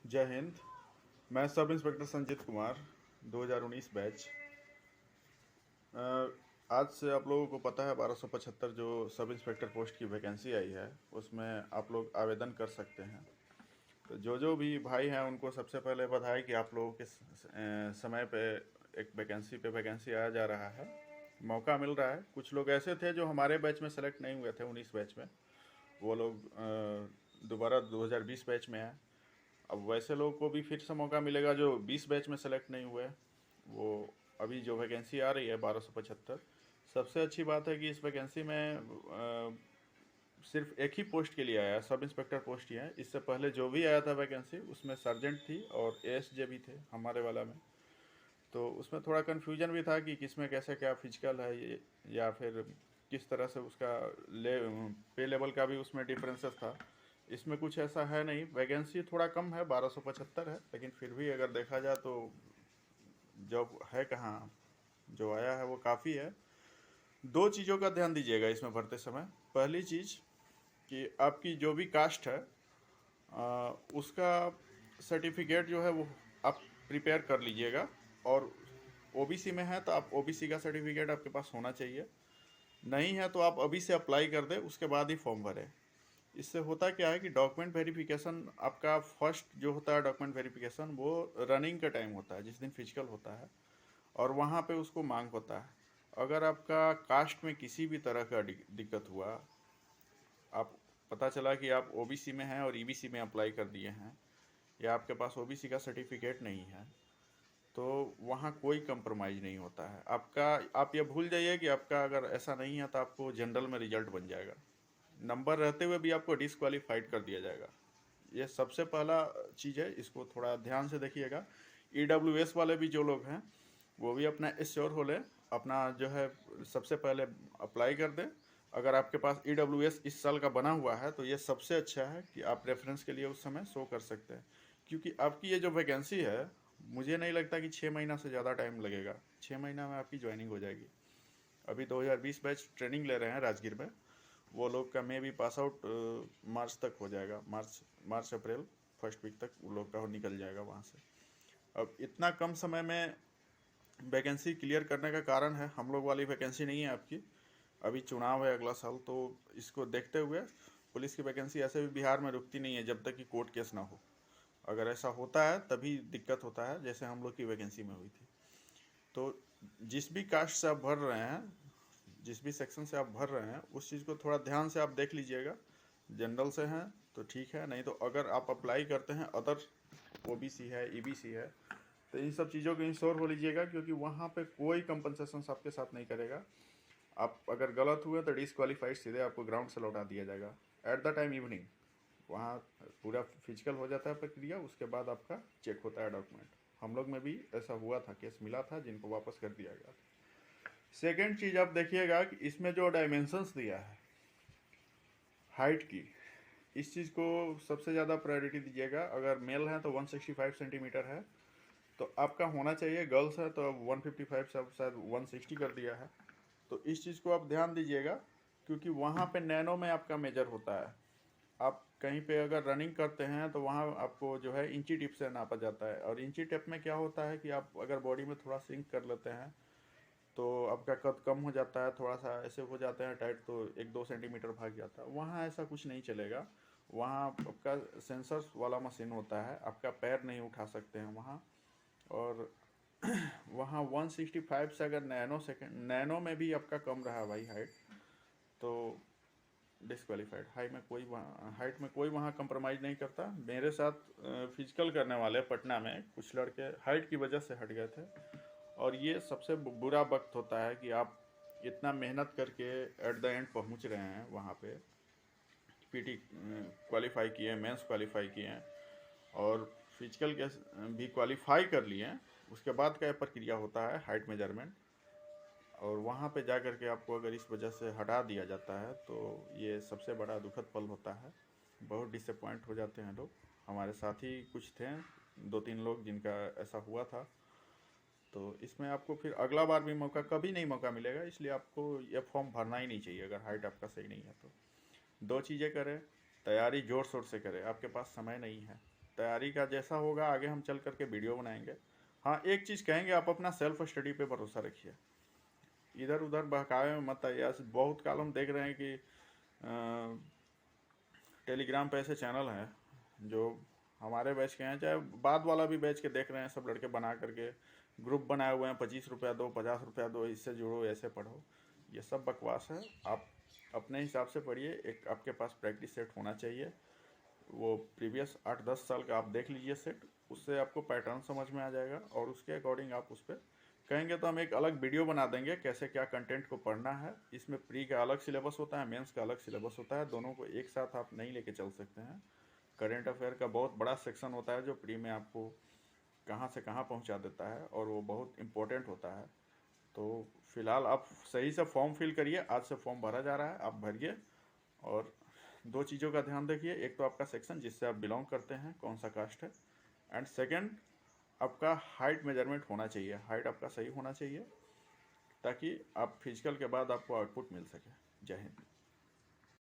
जय हिंद। मैं sub inspector Sanjeet Kumar 2019 batch. आज से आप लोगों को पता है 1275 जो सब इंस्पेक्टर पोस्ट की वैकेंसी आई है उसमें आप लोग आवेदन कर सकते हैं। तो जो भी भाई हैं उनको सबसे पहले बधाई कि आप लोगों के समय पे एक वैकेंसी पे वैकेंसी आया जा रहा है, मौका मिल रहा है। कुछ लोग ऐसे थे जो हमारे बैच में सेलेक्ट नहीं हुए थे 19 बैच में, वो लोग दोबारा 2020 बैच में आए। अब वैसे लोगों को भी फिर से मौका मिलेगा जो 20 बैच में सेलेक्ट नहीं हुए। वो अभी जो वैकेंसी आ रही है 1275, सबसे अच्छी बात है कि इस वैकेंसी में सिर्फ एक ही पोस्ट के लिए आया है, सब इंस्पेक्टर पोस्ट ही है। इससे पहले जो भी आया था वैकेंसी उसमें सर्जेंट थी और एएसजे भी थे हमारे वाला में। तो उसमें थोड़ा कन्फ्यूजन भी था कि किसमें कैसे क्या फिजिकल है ये, या फिर किस तरह से उसका पे लेवल का भी उसमें डिफरेंसेस था। इसमें कुछ ऐसा है नहीं, वैकेंसी थोड़ा कम है, 1275 है, लेकिन फिर भी अगर देखा जाए तो जॉब है कहाँ, जो आया है वो काफ़ी है। दो चीज़ों का ध्यान दीजिएगा इसमें भरते समय। पहली चीज़ कि आपकी जो भी कास्ट है उसका सर्टिफिकेट जो है वो आप प्रिपेयर कर लीजिएगा। और ओबीसी में है तो आप ओबीसी का सर्टिफिकेट आपके पास होना चाहिए। नहीं है तो आप अभी से अप्लाई कर दें, उसके बाद ही फॉर्म भरें। इससे होता क्या है कि डॉक्यूमेंट वेरिफिकेशन आपका फर्स्ट जो होता है, डॉक्यूमेंट वेरिफिकेशन वो रनिंग का टाइम होता है जिस दिन फिजिकल होता है, और वहाँ पे उसको मांग होता है। अगर आपका कास्ट में किसी भी तरह का दिक्कत हुआ, आप पता चला कि आप ओबीसी में हैं और ईबीसी में अप्लाई कर दिए हैं, या आपके पास ओबीसी का सर्टिफिकेट नहीं है, तो वहाँ कोई कंप्रोमाइज़ नहीं होता है आपका। आप ये भूल जाइए कि आपका अगर ऐसा नहीं है तो आपको जनरल में रिजल्ट बन जाएगा, नंबर रहते हुए भी आपको डिसक्वालीफाइड कर दिया जाएगा। ये सबसे पहला चीज़ है, इसको थोड़ा ध्यान से देखिएगा। ईडब्ल्यूएस वाले भी जो लोग हैं वो भी अपना एश्योर हो लें, अपना जो है सबसे पहले अप्लाई कर दें। अगर आपके पास ईडब्ल्यूएस इस साल का बना हुआ है तो ये सबसे अच्छा है कि आप रेफरेंस के लिए उस समय शो कर सकते हैं, क्योंकि आपकी ये जो वैकेंसी है मुझे नहीं लगता कि 6 महीना से ज़्यादा टाइम लगेगा। 6 महीना में आपकी ज्वाइनिंग हो जाएगी। अभी 2020 बैच ट्रेनिंग ले रहे हैं राजगीर में, वो लोग का मे भी पास आउट मार्च तक हो जाएगा, मार्च अप्रैल फर्स्ट वीक तक वो लोग का निकल जाएगा वहाँ से। अब इतना कम समय में वैकेंसी क्लियर करने का कारण है, हम लोग वाली वैकेंसी नहीं है आपकी। अभी चुनाव है अगला साल, तो इसको देखते हुए पुलिस की वैकेंसी ऐसे भी बिहार में रुकती नहीं है जब तक कि कोर्ट केस ना हो। अगर ऐसा होता है तभी दिक्कत होता है, जैसे हम लोग की वैकेंसी में हुई थी। तो जिस भी कास्ट से आप भर रहे हैं, जिस भी सेक्शन से आप भर रहे हैं, उस चीज़ को थोड़ा ध्यान से आप देख लीजिएगा। जनरल से हैं तो ठीक है, नहीं तो अगर आप अप्लाई करते हैं अदर ओबीसी है, ईबीसी है, तो इन सब चीज़ों को इंश्योर हो लीजिएगा, क्योंकि वहाँ पे कोई कंपनसेशन आपके साथ नहीं करेगा। आप अगर गलत हुए तो डिसक्वालीफाइड सीधे आपको ग्राउंड से लौटा दिया जाएगा एट द टाइम इवनिंग। वहाँ पूरा फिजिकल हो जाता है प्रक्रिया, उसके बाद आपका चेक होता है डॉक्यूमेंट। हम लोग में भी ऐसा हुआ था, केस मिला था जिनको वापस कर दिया गया था। सेकेंड चीज़ आप देखिएगा कि इसमें जो डायमेंशंस दिया है हाइट की, इस चीज़ को सबसे ज़्यादा प्रायोरिटी दीजिएगा। अगर मेल है तो 165 सेंटीमीटर है तो आपका होना चाहिए, गर्ल्स है तो 155 से शायद 160 कर दिया है। तो इस चीज़ को आप ध्यान दीजिएगा, क्योंकि वहाँ पे नैनो में आपका मेजर होता है। आप कहीं पे अगर रनिंग करते हैं तो वहाँ आपको जो है इंची टिप से नापा जाता है, और इंची टिप में क्या होता है कि आप अगर बॉडी में थोड़ा सिंक कर लेते हैं तो आपका कद कम हो जाता है, थोड़ा सा ऐसे हो जाते हैं टाइट तो 1-2 सेंटीमीटर भाग जाता है। वहाँ ऐसा कुछ नहीं चलेगा, वहाँ आपका सेंसर्स वाला मशीन होता है, आपका पैर नहीं उठा सकते हैं वहाँ। और वहाँ 165 से अगर नैनो में भी आपका कम रहा भाई हाइट, तो डिसक्वालीफाइड। हाइट में कोई वहाँ कंप्रोमाइज़ नहीं करता। मेरे साथ फिजिकल करने वाले पटना में कुछ लड़के हाइट की वजह से हट गए थे, और ये सबसे बुरा वक्त होता है कि आप इतना मेहनत करके एट द एंड पहुंच रहे हैं वहाँ पे, पीटी क्वालिफाई किए, मेंस क्वालिफाई किए और फिजिकल के भी क्वालिफाई कर लिए, उसके बाद क्या प्रक्रिया होता है हाइट मेजरमेंट, और वहाँ पे जा कर के आपको अगर इस वजह से हटा दिया जाता है तो ये सबसे बड़ा दुखद पल होता है। बहुत डिसअपॉइंट हो जाते हैं लोग। हमारे साथी कुछ थे, 2-3 लोग जिनका ऐसा हुआ था। तो इसमें आपको फिर अगला बार भी मौका कभी नहीं मौका मिलेगा, इसलिए आपको ये फॉर्म भरना ही नहीं चाहिए अगर हाइट आपका सही नहीं है तो। दो चीज़ें करें, तैयारी ज़ोर शोर से करें, आपके पास समय नहीं है। तैयारी का जैसा होगा आगे हम चल करके वीडियो बनाएंगे। हाँ, एक चीज़ कहेंगे, आप अपना सेल्फ स्टडी पे भरोसा रखिए, इधर उधर बहकावे में मत आइए। ऐसे बहुत काल हम देख रहे हैं कि टेलीग्राम पे ऐसे चैनल हैं जो हमारे बैच के हैं, चाहे बाद वाला भी बैच के देख रहे हैं, सब लड़के बना करके ग्रुप बनाए हुए हैं, 25 रुपया दो, 50 रुपया दो, इससे जुड़ो, ऐसे पढ़ो। ये सब बकवास है। आप अपने हिसाब से पढ़िए। एक आपके पास प्रैक्टिस सेट होना चाहिए, वो प्रीवियस 8-10 साल का आप देख लीजिए सेट, उससे आपको पैटर्न समझ में आ जाएगा और उसके अकॉर्डिंग आप उस पर कहेंगे तो हम एक अलग वीडियो बना देंगे कैसे क्या कंटेंट को पढ़ना है। इसमें प्री का अलग सिलेबस होता है, मेंस का अलग सिलेबस होता है, दोनों को एक साथ आप नहीं लेके चल सकते हैं। करेंट अफेयर का बहुत बड़ा सेक्शन होता है जो प्री में आपको कहाँ से कहाँ पहुँचा देता है और वो बहुत इम्पोर्टेंट होता है। तो फिलहाल आप सही से फॉर्म फिल करिए, आज से फॉर्म भरा जा रहा है, आप भरिए। और दो चीज़ों का ध्यान रखिए, एक तो आपका सेक्शन जिससे आप बिलोंग करते हैं कौन सा कास्ट है, एंड सेकंड आपका हाइट मेजरमेंट होना चाहिए, हाइट आपका सही होना चाहिए ताकि आप फिजिकल के बाद आपको आउटपुट मिल सके। जय हिंद।